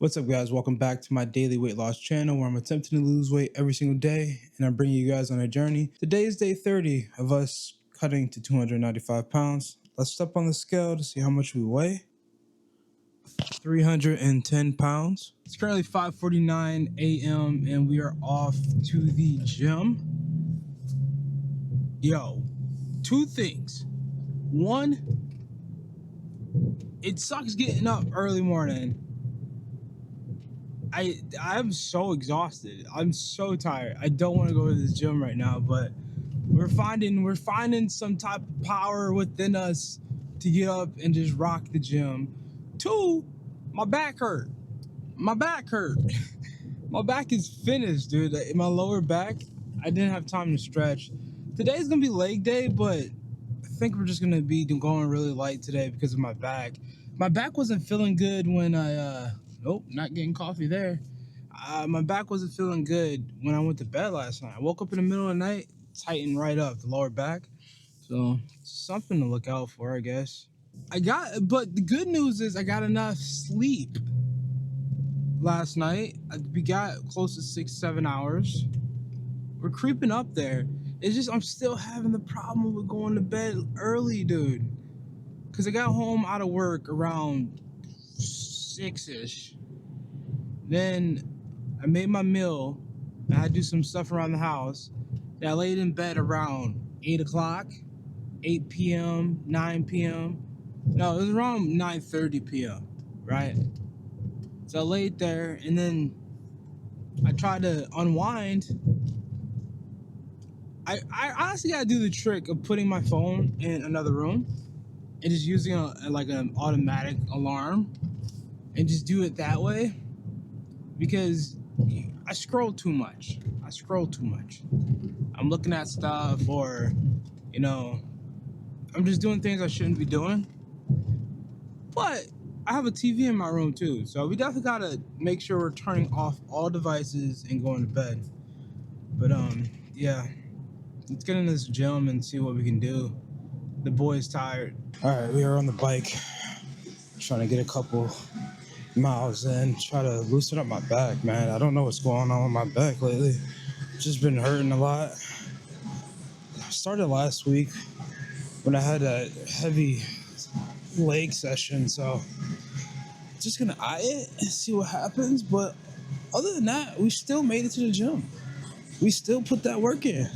What's up, guys? Welcome back to my daily weight loss channel where I'm attempting to lose weight every single day and I'm bringing you guys on a journey. Today is day 30 of us cutting to 295 pounds. Let's step on the scale to see how much we weigh. 310 pounds. It's currently 5:49 a.m. and we are off to the gym. Yo, two things. One, it sucks getting up early morning. I'm so exhausted. I'm so tired. I don't want to go to this gym right now, but we're finding some type of power within us to get up and just rock the gym. Two, my back hurt. My back hurt. My back is finished, dude. My lower back, I didn't have time to stretch. Today's gonna be leg day, but I think we're just gonna be going really light today because of my back. My back wasn't feeling good when nope, not getting coffee there. My back wasn't feeling good when I went to bed last night. I woke up in the middle of the night, tightened right up the lower back. So something to look out for, I guess. But the good news is I got enough sleep last night. We got close to 6-7 hours. We're creeping up there. It's just I'm still having the problem with going to bed early, dude. Because I got home out of work around 6-ish. Then I made my meal. I had to do some stuff around the house. Then I laid in bed around 8 o'clock, 8 p.m., 9 p.m. No, it was around 9:30 p.m., right? So I laid there, and then I tried to unwind. I honestly got to do the trick of putting my phone in another room and just using like an automatic alarm and just do it that way. Because I scroll too much. I'm looking at stuff or, I'm just doing things I shouldn't be doing. But I have a TV in my room too. So we definitely gotta make sure we're turning off all devices and going to bed. But yeah. Let's get in this gym and see what we can do. The boy's tired. All right, we are on the bike. Trying to get a couple miles in, try to loosen up my back, man. I don't know what's going on with my back lately. Just been hurting a lot. I started last week when I had a heavy leg session, so just gonna eye it and see what happens. But other than that, we still made it to the gym. We still put that work in.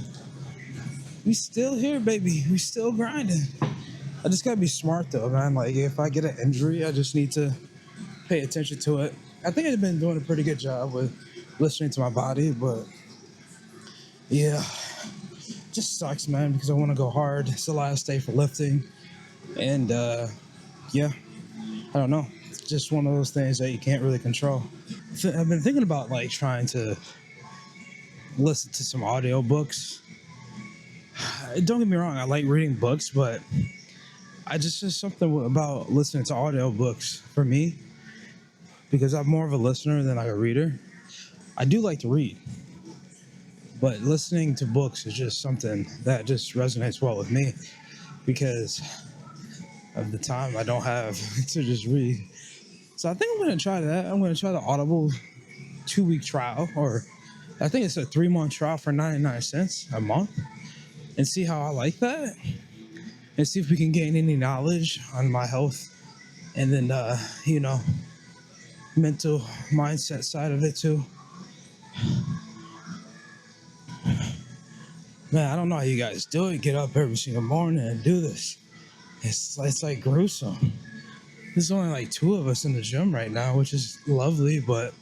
We still here, baby. We still grinding. I just gotta be smart though, man. Like if I get an injury, I just need to pay attention to it. I think I've been doing a pretty good job with listening to my body, but yeah, just sucks, man, because I want to go hard. It's the last day for lifting, and yeah, I don't know. It's just one of those things that you can't really control. I've been thinking about like trying to listen to some audiobooks. Don't get me wrong, I like reading books, but just something about listening to audiobooks for me, because I'm more of a listener than like a reader. I do like to read, but listening to books is just something that just resonates well with me because of the time I don't have to just read. So I think I'm going to try that. I'm going to try the Audible 2-week trial, or I think it's a 3-month trial for 99 cents a month, and see how I like that, and see if we can gain any knowledge on my health, and then, mental mindset side of it too. Man, I don't know how you guys do it. Get up every single morning and do this. It's like gruesome. There's only like 2 of us in the gym right now, which is lovely, but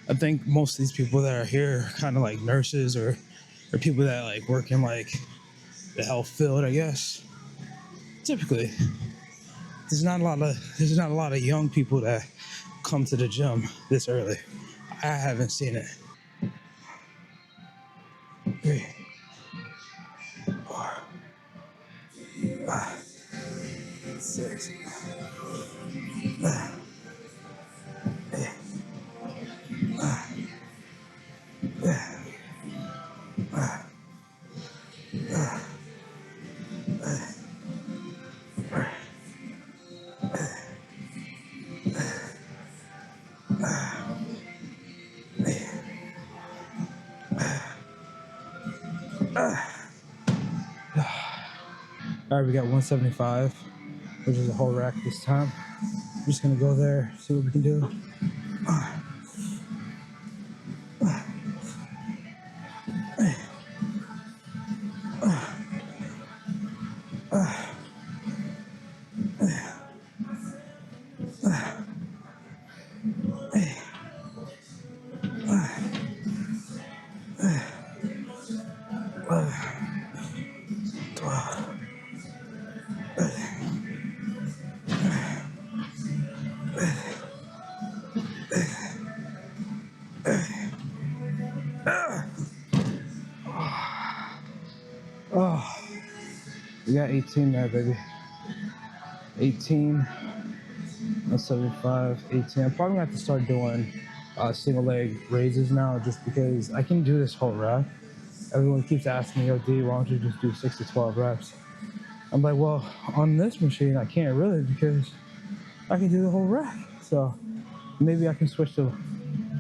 I think most of these people that are here are kind of like nurses or people that like work in like the health field, I guess. Typically, there's not a lot of young people that come to the gym this early. I haven't seen it. 3, 4, 5, 6, 8. All right, we got 175, which is a whole rack this time. I'm just gonna go there, see what we can do. Oh, we got 18 there, baby. 18, 175, 18. I'm probably gonna have to start doing single leg raises now, just because I can do this whole rack. Everyone keeps asking me, yo, D, why don't you just do 6 to 12 reps? I'm like, well, on this machine, I can't really, because I can do the whole rack. So maybe I can switch to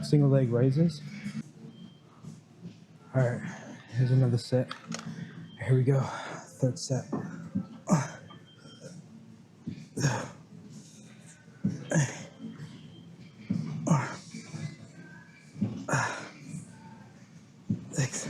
single leg raises. All right, here's another set. Here we go, third set. Six.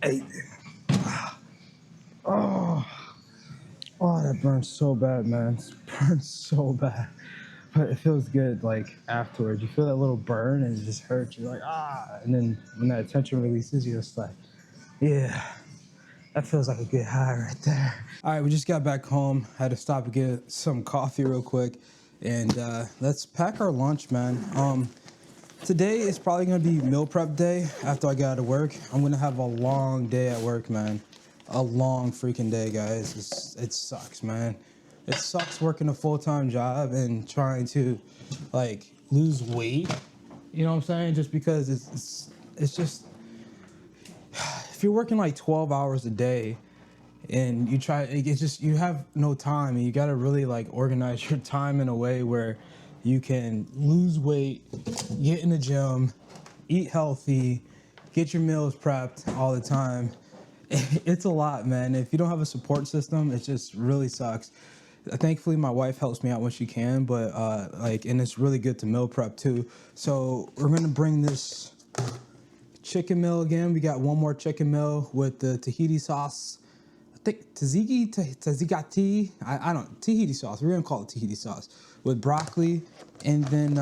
Eight. Oh, that burns so bad, man. It burns so bad. But it feels good, like, afterwards. You feel that little burn, and it just hurts. You're like, ah. And then when that tension releases, you're just like, yeah. That feels like a good high right there. All right, we just got back home. Had to stop and get some coffee real quick. And let's pack our lunch, man. Today is probably gonna be meal prep day after I get out of work. I'm gonna have a long day at work, man. A long freaking day, guys. It sucks, man. It sucks working a full-time job and trying to, like, lose weight. You know what I'm saying? Just because it's just, if you're working like 12 hours a day and you try, it's just, you have no time, and you got to really like organize your time in a way where you can lose weight, get in the gym, eat healthy, get your meals prepped all the time. It's a lot, man. If you don't have a support system, it just really sucks. Thankfully, my wife helps me out when she can, but and it's really good to meal prep too. So we're gonna bring this chicken meal again. We got one more chicken meal with the Tahiti sauce. I think tzatziki. I don't, Tahiti sauce. We're gonna call it Tahiti sauce with broccoli, and then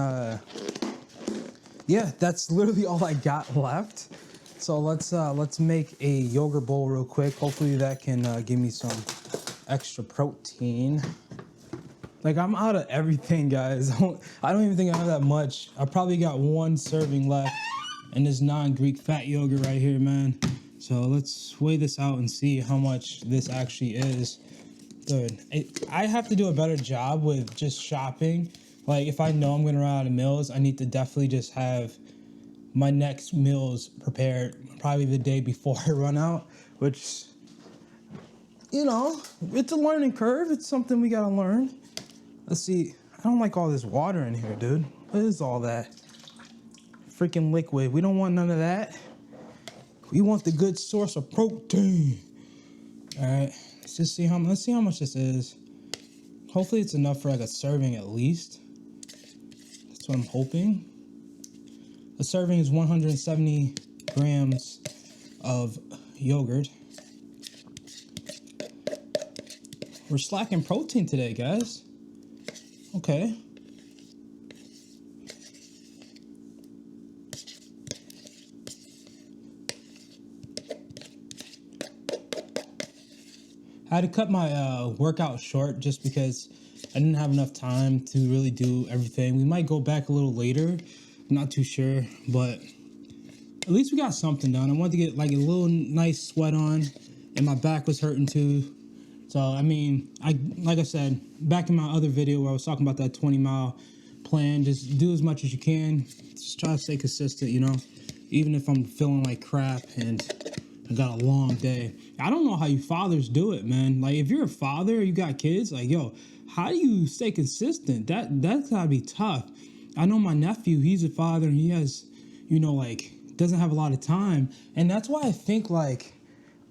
yeah, that's literally all I got left. So let's make a yogurt bowl real quick. Hopefully that can give me some extra protein. Like, I'm out of everything, guys. I don't even think I have that much. I probably got one serving left in this non-Greek fat yogurt right here, man. So let's weigh this out and see how much this actually is. Dude, I have to do a better job with just shopping. Like, if I know I'm gonna run out of meals, I need to definitely just have my next meals prepared probably the day before I run out, which, you know, it's a learning curve. It's something we gotta learn. Let's see. I don't like all this water in here, dude. What is all that? Freaking liquid. We don't want none of that. We want the good source of protein. All right. Let's see how much this is. Hopefully it's enough for like a serving at least. That's what I'm hoping. A serving is 170 grams of yogurt. We're slacking protein today, guys. Okay. I had to cut my workout short just because I didn't have enough time to really do everything. We might go back a little later. I'm not too sure, but at least we got something done. I wanted to get like a little nice sweat on, and my back was hurting too. So, I mean, like I said, back in my other video where I was talking about that 20-mile plan. Just do as much as you can. Just try to stay consistent, you know, even if I'm feeling like crap and I got a long day. I don't know how you fathers do it, man. Like, if you're a father, you got kids, like, yo, how do you stay consistent? That's gotta be tough. I know my nephew, he's a father, and he has, you know, like, doesn't have a lot of time. And that's why I think, like,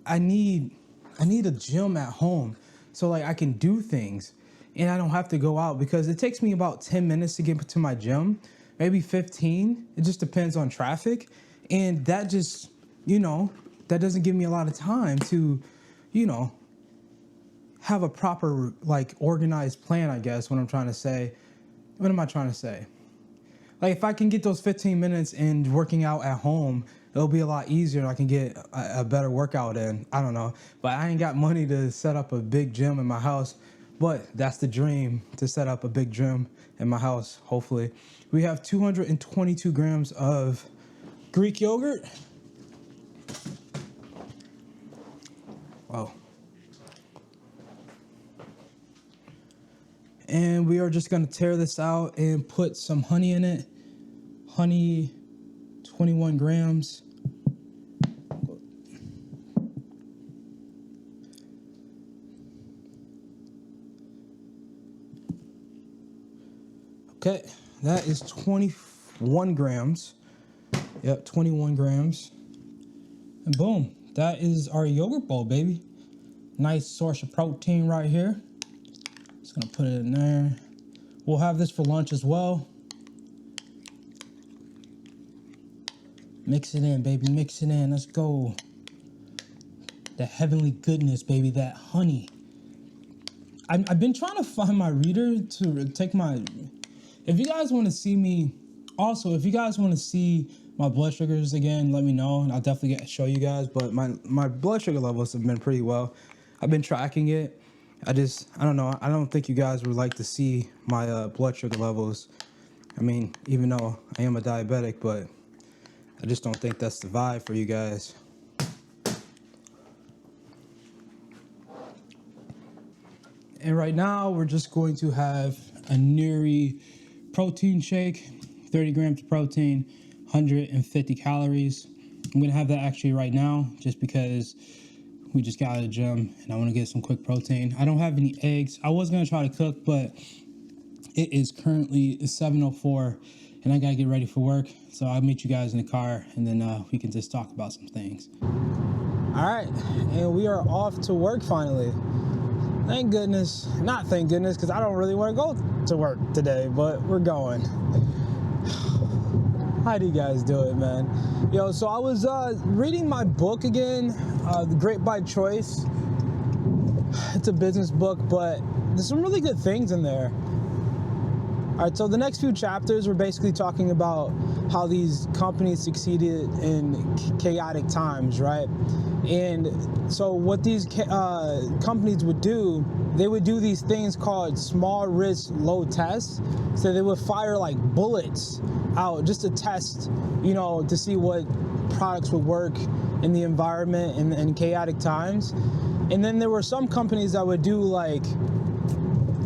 I need a gym at home so, like, I can do things and I don't have to go out, because it takes me about 10 minutes to get to my gym, maybe 15. It just depends on traffic. And that just, you know, that doesn't give me a lot of time to, you know, have a proper, like, organized plan, I guess, what I'm trying to say. What am I trying to say? Like, if I can get those 15 minutes in working out at home, it'll be a lot easier and I can get a better workout in. I don't know. But I ain't got money to set up a big gym in my house. But that's the dream, to set up a big gym in my house, hopefully. We have 222 grams of Greek yogurt. Wow. And we are just going to tear this out and put some honey in it. Honey, 21 grams. Okay, that is 21 grams. Yep, 21 grams. And boom, that is our yogurt bowl, baby. Nice source of protein right here. Just gonna put it in there. We'll have this for lunch as well. Mix it in, baby, mix it in. Let's go. The heavenly goodness, baby, that honey. I've been trying to find my reader to take my... If you guys want to see me... Also, if you guys want to see my blood sugars again, let me know, and I'll definitely show you guys. But my blood sugar levels have been pretty well. I've been tracking it. I don't know. I don't think you guys would like to see my blood sugar levels. I mean, even though I am a diabetic, but I just don't think that's the vibe for you guys. And right now, we're just going to have a Neri protein shake, 30 grams of protein, 150 calories. I'm going to have that actually right now just because we just got out of the gym and I want to get some quick protein. I don't have any eggs. I was going to try to cook, but it is currently 7:04 and I got to get ready for work. So I'll meet you guys in the car and then we can just talk about some things. All right, and we are off to work finally. Thank goodness, not thank goodness, because I don't really want to go to work today, but we're going. How do you guys do it, man? Yo, so I was reading my book again, The Great by Choice. It's a business book, but there's some really good things in there. All right, so the next few chapters were basically talking about how these companies succeeded in chaotic times, right? And so what these companies would do, they would do these things called small risk, low tests. So they would fire like bullets out just to test, you know, to see what products would work in the environment in chaotic times. And then there were some companies that would do like,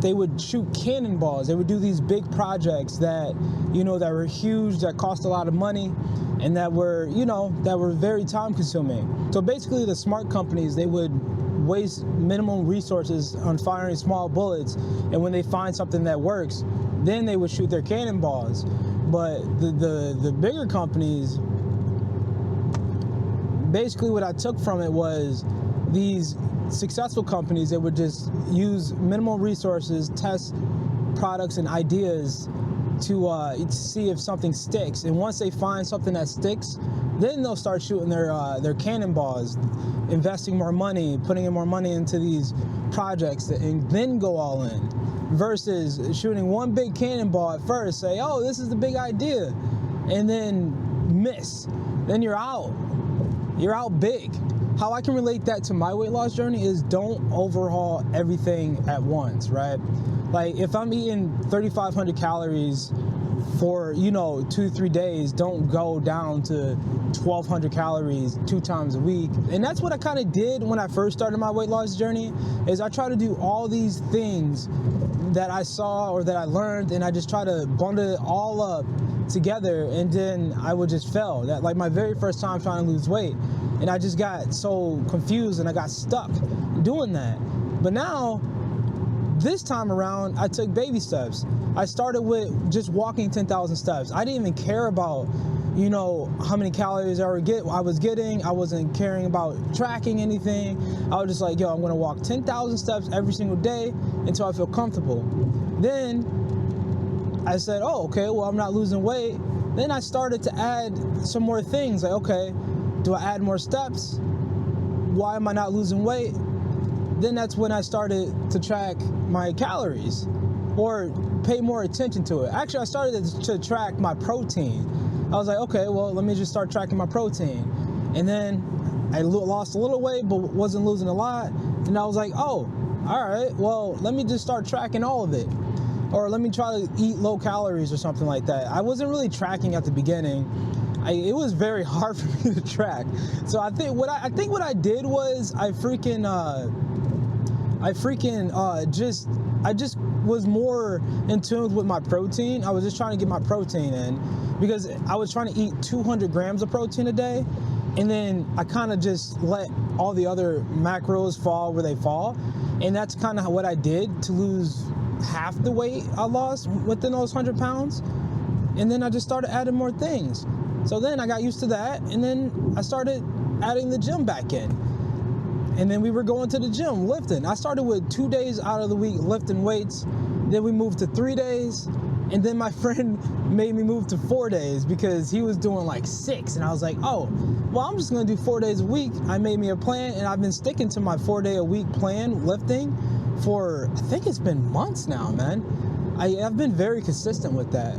they would shoot cannonballs. They would do these big projects that, you know, that were huge, that cost a lot of money, and that were, you know, that were very time consuming. So basically the smart companies, they would waste minimum resources on firing small bullets, and when they find something that works, then they would shoot their cannonballs. But the bigger companies, basically what I took from it was these successful companies that would just use minimal resources, test products and ideas to see if something sticks. And once they find something that sticks, then they'll start shooting their cannonballs, investing more money, putting in more money into these projects, and then go all in. Versus shooting one big cannonball at first, say, oh, this is the big idea, and then miss. Then you're out. You're out big. How I can relate that to my weight loss journey is don't overhaul everything at once, right? Like if I'm eating 3,500 calories for, you know, 2-3 days. Don't go down to 1,200 calories 2 times a week. And that's what I kind of did when I first started my weight loss journey, is I try to do all these things that I saw or that I learned, and I just try to bundle it all up together, and then I would just fail. That, like, my very first time trying to lose weight, and I just got so confused and I got stuck doing that. But now, this time around, I took baby steps. I started with just walking 10,000 steps. I didn't even care about, you know, how many calories I was getting. I wasn't caring about tracking anything. I was just like, yo, I'm gonna walk 10,000 steps every single day until I feel comfortable. Then I said, oh, okay, well, I'm not losing weight. Then I started to add some more things. Like, okay, do I add more steps? Why am I not losing weight? Then that's when I started to track my calories or pay more attention to it. Actually, I started to track my protein. I was like, okay, well, let me just start tracking my protein. And then I lost a little weight, but wasn't losing a lot. And I was like, oh, all right, well, let me just start tracking all of it. Or let me try to eat low calories or something like that. I wasn't really tracking at the beginning. It was very hard for me to track. So I think what I did was I just was more in tune with my protein. I was just trying to get my protein in, because I was trying to eat 200 grams of protein a day, and then I kind of just let all the other macros fall where they fall. And that's kind of what I did to lose half the weight I lost within those 100 pounds. And then I just started adding more things. So then I got used to that, and then I started adding the gym back in. And then we were going to the gym, lifting. I started with 2 days out of the week lifting weights. Then we moved to 3 days. And then my friend made me move to 4 days because he was doing like 6. And I was like, oh, well, I'm just gonna do 4 days a week. I made me a plan, and I've been sticking to my 4-day-a-week plan lifting for, I think it's been months now, man. I've been very consistent with that.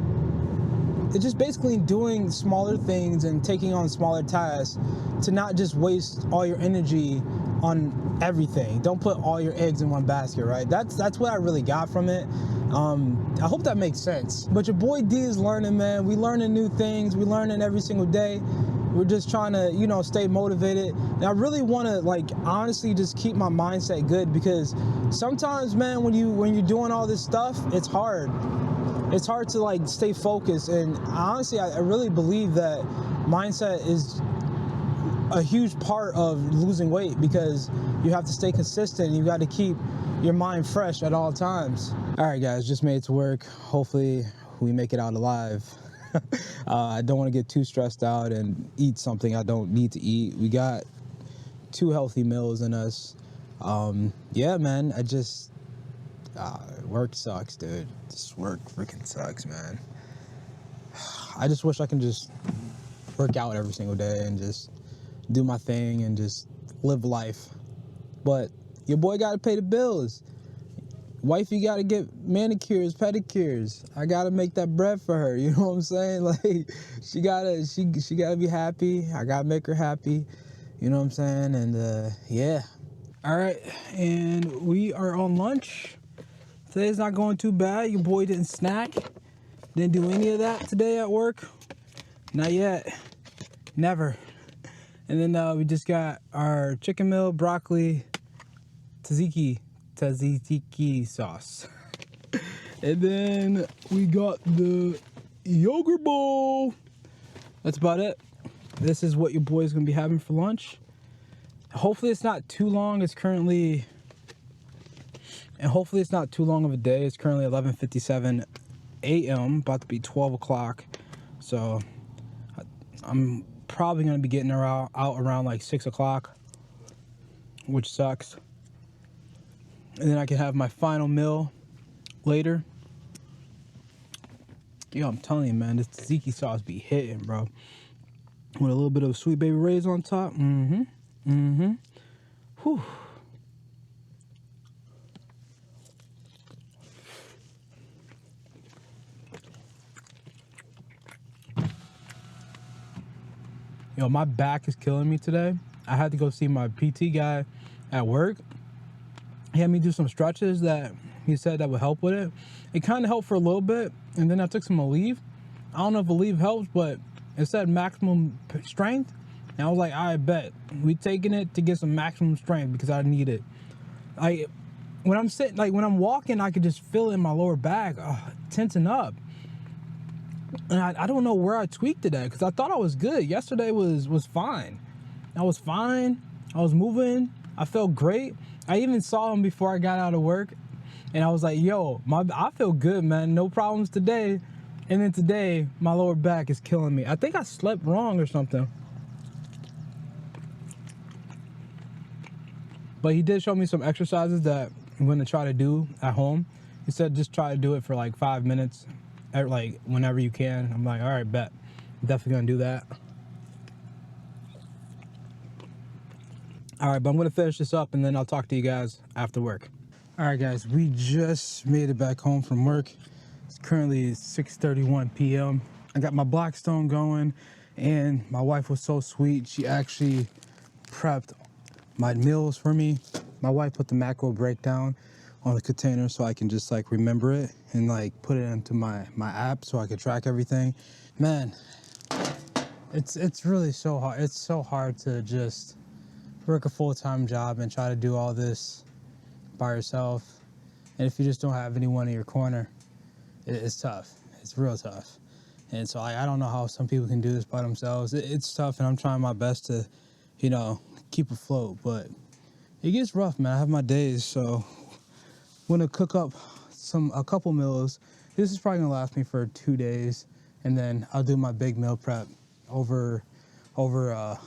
It's just basically doing smaller things and taking on smaller tasks to not just waste all your energy on everything. Don't put all your eggs in one basket, right? That's what I really got from it. I hope that makes sense. But your boy D is learning, man. We learning new things. We learning every single day. We're just trying to, you know, stay motivated. And I really want to, like, honestly just keep my mindset good, because sometimes, man, when you're doing all this stuff, it's hard. It's hard to, like, stay focused. And honestly, I really believe that mindset is a huge part of losing weight, because you have to stay consistent. You got to keep your mind fresh at all times. All right, guys, just made it to work. Hopefully we make it out alive. I don't want to get too stressed out and eat something I don't need to eat. We got 2 healthy meals in us. Yeah, man, work sucks, dude. This work freaking sucks, man. I just wish I can just work out every single day and just do my thing and just live life. But your boy got to pay the bills. Wifey got to get manicures, pedicures. I got to make that bread for her. You know what I'm saying? Like, she gotta be happy. I got to make her happy. You know what I'm saying? And yeah. All right. And we are on lunch. Today's not going too bad. Your boy didn't snack. Didn't do any of that today at work. Not yet. Never. And then we just got our chicken meal, broccoli, tzatziki sauce. And then we got the yogurt bowl. That's about it. This is what your boy's gonna be having for lunch. Hopefully it's not too long. Hopefully it's not too long of a day. It's currently 11:57 a.m., about to be 12 o'clock. So I'm probably going to be getting her out around like 6 o'clock, which sucks. And then I can have my final meal later. Yo, I'm telling you, man, this tzatziki sauce be hitting, bro. With a little bit of Sweet Baby Ray's on top. Whew. Yo, my back is killing me today. I had to go see my PT guy at work. He had me do some stretches that he said that would help with it. It kind of helped for a little bit, and then I took some leave. I don't know if Aleve helps, but it said maximum strength. And I was like, I bet we taking it to get some maximum strength because I need it. When I'm sitting, like when I'm walking, I could just feel it in my lower back, tensing up. And I don't know where I tweaked it at because I thought I was good. Yesterday was fine. I was fine. I was moving. I felt great. I even saw him before I got out of work. And I was like, yo, I feel good, man. No problems today. And then today, my lower back is killing me. I think I slept wrong or something. But he did show me some exercises that I'm going to try to do at home. He said just try to do it for like 5 minutes, like whenever you can. I'm like, all right, bet. I'm definitely going to do that. All right, but I'm going to finish this up and then I'll talk to you guys after work. All right, guys, we just made it back home from work. It's currently 6:31 p.m. I got my Blackstone going, and my wife was so sweet. She actually prepped my meals for me. My wife put the macro breakdown on the container so I can just like remember it and like put it into my app so I can track everything. Man, it's really so hard. It's so hard to just work a full-time job and try to do all this by yourself. And if you just don't have anyone in your corner, it's tough. It's real tough. And so I don't know how some people can do this by themselves. It's tough, and I'm trying my best to, you know, keep afloat. But it gets rough, man. I have my days, so I'm gonna cook up a couple meals. This is probably gonna last me for 2 days, and then I'll do my big meal prep over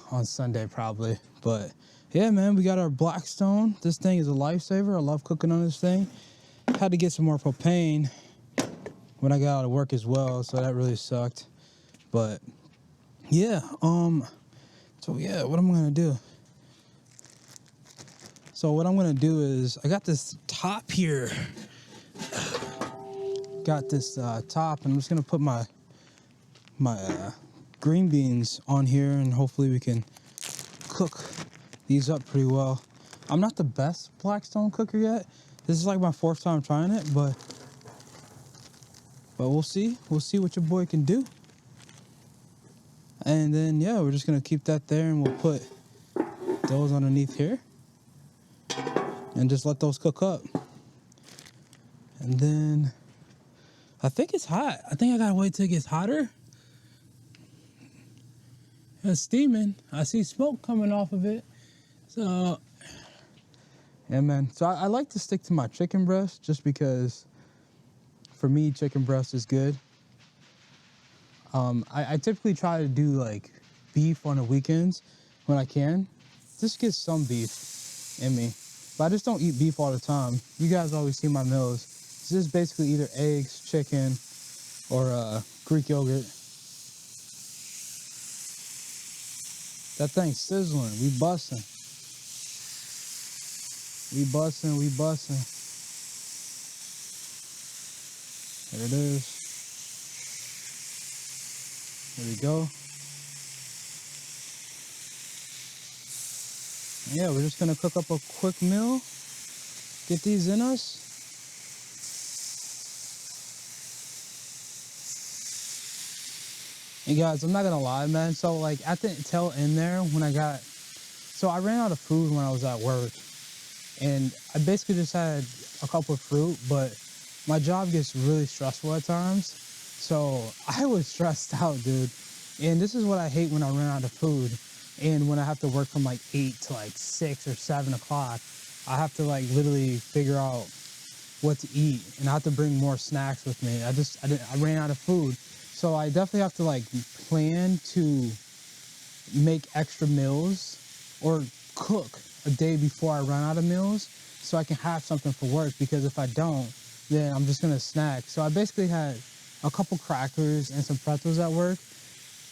on Sunday probably. But yeah, man, we got our Blackstone. This thing is a lifesaver. I love cooking on this thing. Had to get some more propane when I got out of work as well, so that really sucked. But yeah, so yeah, what I'm gonna do? So what I'm gonna do is I got this top here. Got this top, and I'm just gonna put my green beans on here, and hopefully we can cook these up pretty well. I'm not the best Blackstone cooker yet. This is like my 4th time trying it, but we'll see. We'll see what your boy can do. And then, yeah, we're just going to keep that there, and we'll put those underneath here. And just let those cook up. And then, I think it's hot. I think I got to wait till it gets hotter. It's steaming. I see smoke coming off of it. So, yeah, man. So I like to stick to my chicken breast just because for me, chicken breast is good. I typically try to do like beef on the weekends when I can. Just get some beef in me. But I just don't eat beef all the time. You guys always see my meals. It's just basically either eggs, chicken, or Greek yogurt. That thing's sizzling. We busting. We busting. We busting. There it is. There we go. Yeah, we're just gonna cook up a quick meal. Get these in us. And guys, I'm not gonna lie, man. So like at the tail end there, when I ran out of food when I was at work, and I basically just had a couple of fruit, but my job gets really stressful at times. So I was stressed out, dude. And this is what I hate when I run out of food. And when I have to work from like 8 to like 6 or 7 o'clock, I have to like literally figure out what to eat. And I have to bring more snacks with me. I ran out of food. So I definitely have to like plan to make extra meals or cook a day before I run out of meals so I can have something for work, because if I don't, then I'm just gonna snack. So I basically had a couple crackers and some pretzels at work.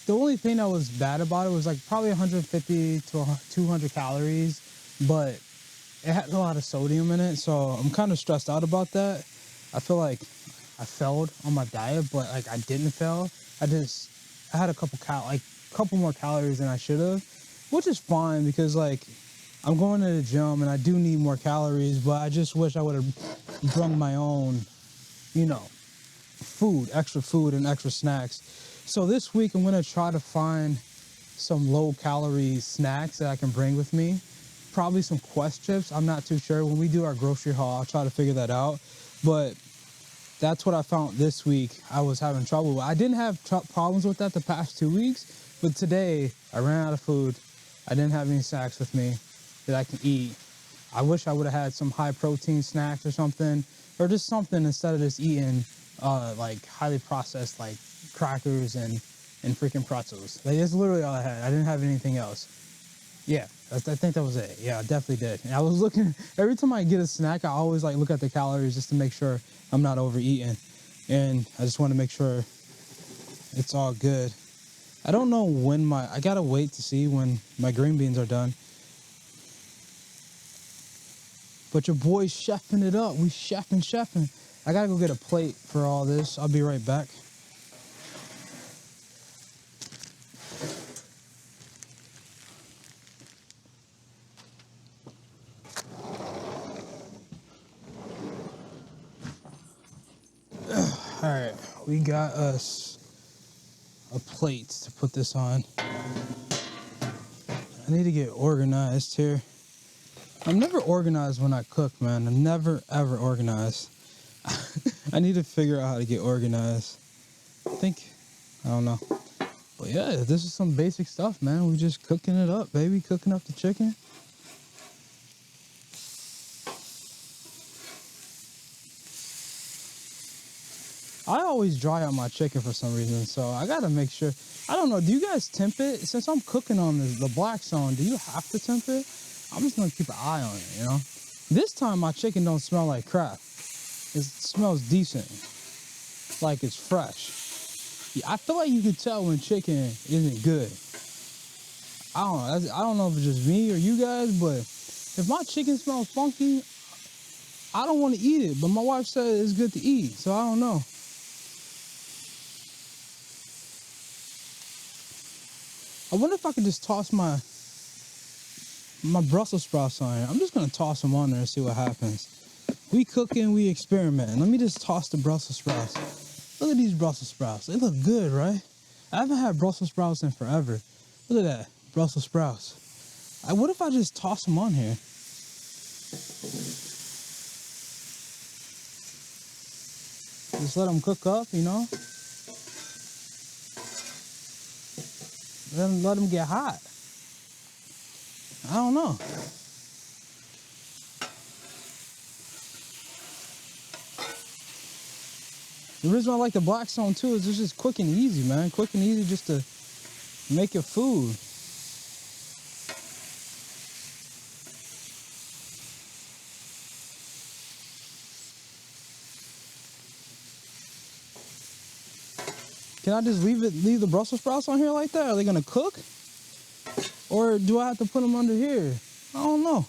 The only thing that was bad about it was like probably 150 to 200 calories, but it had a lot of sodium in it, so I'm kind of stressed out about that. I feel like I failed on my diet, but like I didn't fail. I had a couple more calories than I should have, which is fine because like I'm going to the gym and I do need more calories, but I just wish I would have drunk my own, you know, extra food and extra snacks. So this week I'm gonna try to find some low calorie snacks that I can bring with me. Probably some Quest chips, I'm not too sure. When we do our grocery haul, I'll try to figure that out. But that's what I found this week I was having trouble with. I didn't have problems with that the past 2 weeks, but today I ran out of food. I didn't have any snacks with me that I can eat. I wish I would have had some high protein snacks or something, or just something instead of just eating like highly processed like crackers and freaking pretzels. Like, that's literally all I had. I didn't have anything else. Yeah, I think that was it. Yeah, I definitely did. And I was looking, every time I get a snack, I always like look at the calories just to make sure I'm not overeating. And I just want to make sure it's all good. I don't know when I gotta wait to see when my green beans are done. But your boy's chefing it up. We chefing. I gotta go get a plate for all this. I'll be right back. All right, we got us a plate to put this on. I need to get organized here. I'm never organized when I cook, man. I'm never, ever organized. I need to figure out how to get organized. I don't know. But yeah, this is some basic stuff, man. We just cooking it up, baby. Cooking up the chicken. I always dry out my chicken for some reason, so I gotta make sure. I don't know, do you guys temp it? Since I'm cooking on the blackstone, do you have to temp it? I'm just gonna keep an eye on it, you know? This time my chicken don't smell like crap. It smells decent, like it's fresh. Yeah, I feel like you could tell when chicken isn't good. I don't know if it's just me or you guys, but if my chicken smells funky, I don't want to eat it. But my wife said it's good to eat, so I don't know. I wonder if I could just toss my Brussels sprouts on here. I'm just gonna toss them on there and see what happens. We cooking, we experimenting. Let me just toss the Brussels sprouts. Look at these Brussels sprouts. They look good, right? I haven't had Brussels sprouts in forever. Look at that, Brussels sprouts. What if I just toss them on here? Just let them cook up, you know? Let them get hot. I don't know. The reason I like the blackstone too is it's just quick and easy, man. Quick and easy just to make your food. Can I just leave the Brussels sprouts on here like that? Are they gonna cook? Or do I have to put them under here? I don't know.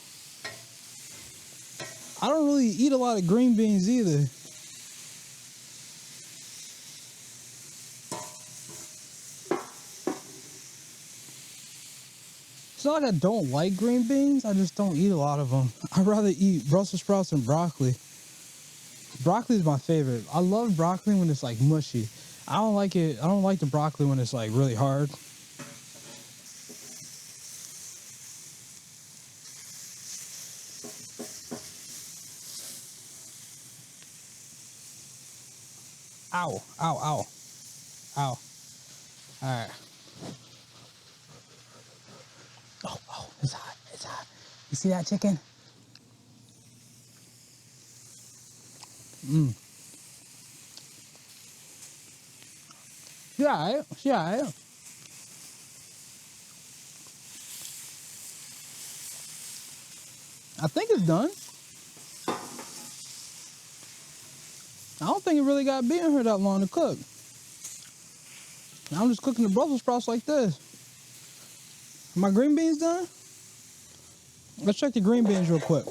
I don't really eat a lot of green beans either. It's not like I don't like green beans, I just don't eat a lot of them. I'd rather eat Brussels sprouts and broccoli. Broccoli is my favorite. I love broccoli when it's like mushy. I don't like the broccoli when it's like really hard. Ow, ow, ow, ow. All right. Oh, it's hot, it's hot. You see that chicken? Yeah. I think it's done. I don't think it really got to be in here that long to cook. I'm just cooking the Brussels sprouts like this. Are my green beans done? Let's check the green beans real quick.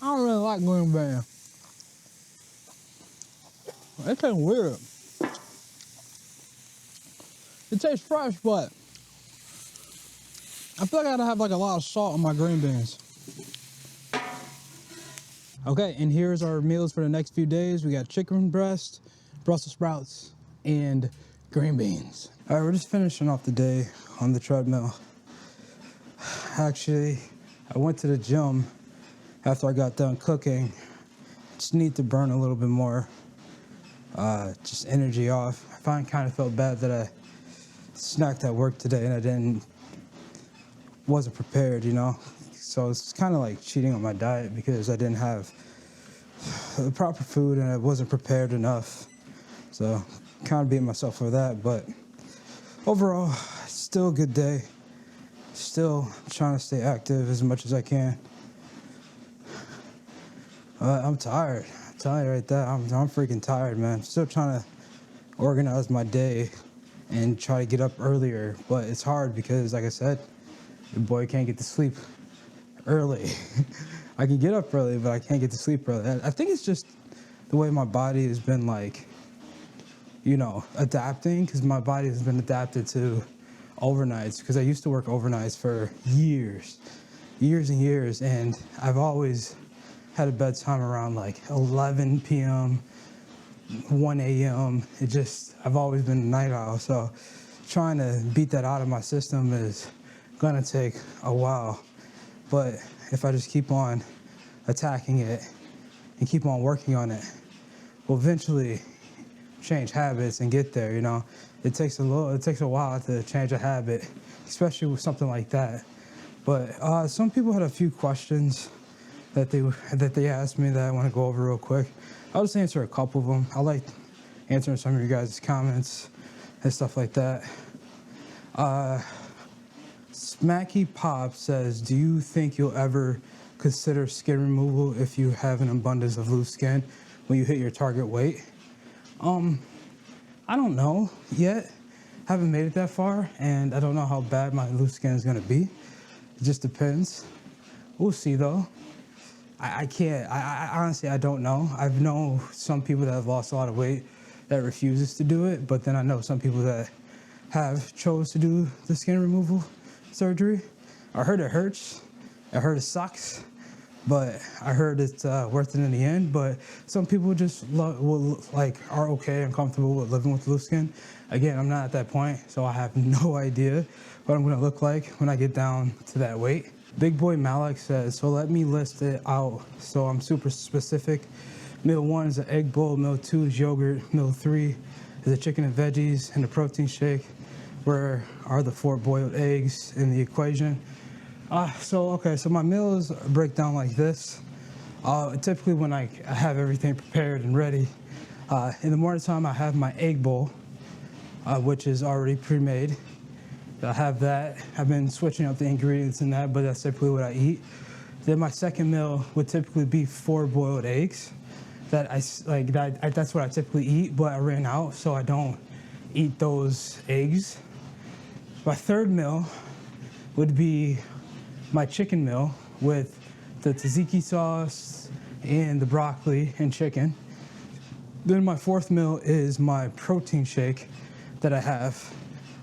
I don't really like green beans. It tastes weird. It tastes fresh, but I feel like I gotta have like a lot of salt on my green beans. Okay, and here's our meals for the next few days. We got chicken breast, Brussels sprouts, and green beans. All right, we're just finishing off the day on the treadmill. Actually, I went to the gym after I got done cooking. Just need to burn a little bit more, just energy off. I kind of felt bad that I snacked at work today and wasn't prepared, you know? So it's kind of like cheating on my diet because I didn't have the proper food and I wasn't prepared enough. So kind of beating myself for that, but overall, still a good day. Still trying to stay active as much as I can. I'm tired. I'm telling you right there, I'm freaking tired, man. Still trying to organize my day and try to get up earlier, but it's hard because, like I said, your boy can't get to sleep early. I can get up early, but I can't get to sleep early. I think it's just the way my body has been, like, you know, adapting, because my body has been adapted to overnights, because I used to work overnights for years and years, and I've always had a bedtime around like 11 p.m., 1 a.m. I've always been a night owl, so trying to beat that out of my system is gonna take a while. But if I just keep on attacking it and keep on working on it, we'll eventually change habits and get there, you know. It takes a while to change a habit, especially with something like that. But some people had a few questions that they asked me that I want to go over real quick. I'll just answer a couple of them. I like answering some of you guys' comments and stuff like that. Smacky Pop says, do you think you'll ever consider skin removal if you have an abundance of loose skin when you hit your target weight? I don't know yet. Haven't made it that far, and I don't know how bad my loose skin is gonna be. It just depends. We'll see though. I honestly, I don't know. I've known some people that have lost a lot of weight that refuses to do it, but then I know some people that have chose to do the skin removal surgery. I heard it hurts. I heard it sucks, but I heard it's worth it in the end. But some people just are okay and comfortable with living with loose skin. Again, I'm not at that point, so I have no idea what I'm gonna look like when I get down to that weight. Big Boy Malik says, so let me list it out so I'm super specific. Meal 1 is an egg bowl, meal 2 is yogurt, meal 3 is a chicken and veggies and a protein shake. Where are the 4 boiled eggs in the equation? So my meals break down like this. Typically when I have everything prepared and ready, in the morning time I have my egg bowl, which is already pre-made. I have that. I've been switching up the ingredients in that, but that's typically what I eat. Then my second meal would typically be 4 boiled eggs. That's what I typically eat, but I ran out, so I don't eat those eggs. My third meal would be my chicken meal with the tzatziki sauce and the broccoli and chicken. Then my fourth meal is my protein shake that I have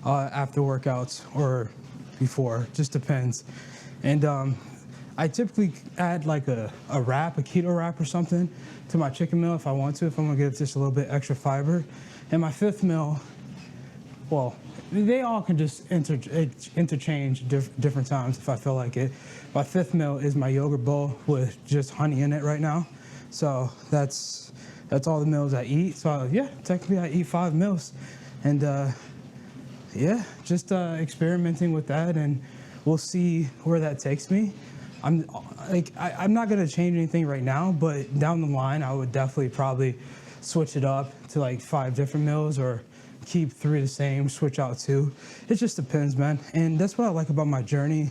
after workouts or before, just depends. And I typically add like a keto wrap or something to my chicken meal if I want to, if I'm gonna get just a little bit extra fiber. And my fifth meal, well, they all can just interchange different times if I feel like it. My fifth meal is my yogurt bowl with just honey in it right now. So that's all the meals I eat. So yeah, technically I eat 5 meals. And yeah, just experimenting with that, and we'll see where that takes me. I'm not gonna change anything right now, but down the line I would definitely probably switch it up to like 5 different meals, or keep 3 the same, switch out 2. It just depends, man. And that's what I like about my journey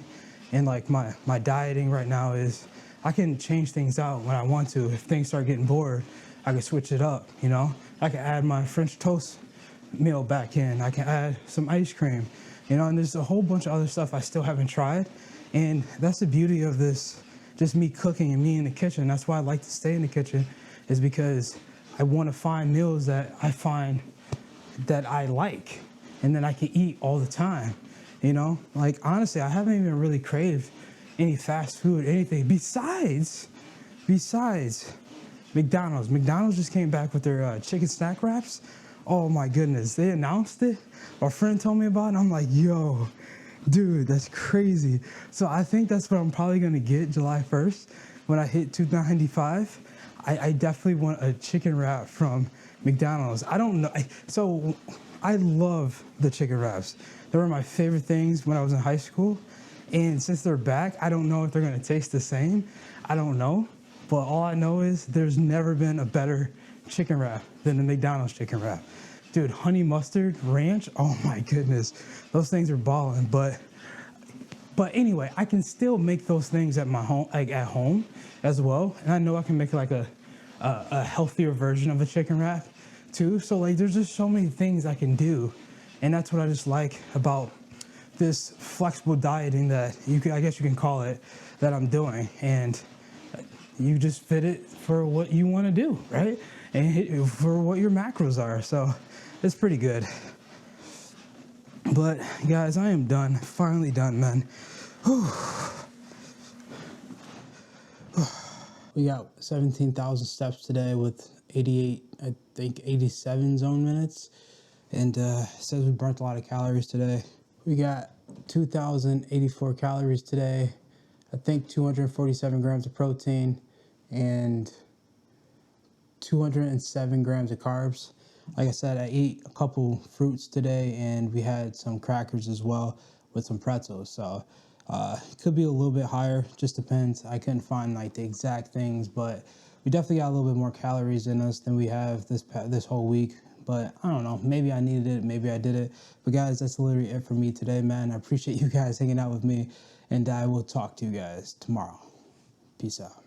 and like my dieting right now is I can change things out when I want to. If things start getting bored, I can switch it up, you know? I can add my French toast meal back in. I can add some ice cream, you know, and there's a whole bunch of other stuff I still haven't tried. And that's the beauty of this, just me cooking and me in the kitchen. That's why I like to stay in the kitchen, is because I want to find meals that I find that I like and that I can eat all the time, you know? Like, honestly, I haven't even really craved any fast food, anything besides besides McDonald's just came back with their chicken snack wraps. Oh my goodness, they announced it. My friend told me about it. I'm like, yo, dude, that's crazy. So I think that's what I'm probably gonna get July 1st when I hit 295. I definitely want a chicken wrap from McDonald's. I don't know. So I love the chicken wraps. They were my favorite things when I was in high school. And since they're back, I don't know if they're gonna taste the same. I don't know. But all I know is there's never been a better chicken wrap than the McDonald's chicken wrap. Dude, honey mustard, ranch, oh my goodness. Those things are balling. But anyway, I can still make those things at my home, like at home as well. And I know I can make like a healthier version of a chicken wrap too. So like there's just so many things I can do. And that's what I just like about this flexible dieting that I guess you can call it, that I'm doing. And you just fit it for what you want to do, right? And for what your macros are. So it's pretty good. But guys, I am done. Finally done, man. Whew. We got 17,000 steps today with 87 zone minutes. And it says we burnt a lot of calories today. We got 2,084 calories today. I think 247 grams of protein and 207 grams of carbs. Like I said, I ate a couple fruits today and we had some crackers as well with some pretzels. So it could be a little bit higher, just depends. I couldn't find like the exact things, but we definitely got a little bit more calories in us than we have this whole week. But I don't know, maybe I needed it, maybe I did it. But guys, that's literally it for me today, man. I appreciate you guys hanging out with me, and I will talk to you guys tomorrow. Peace out.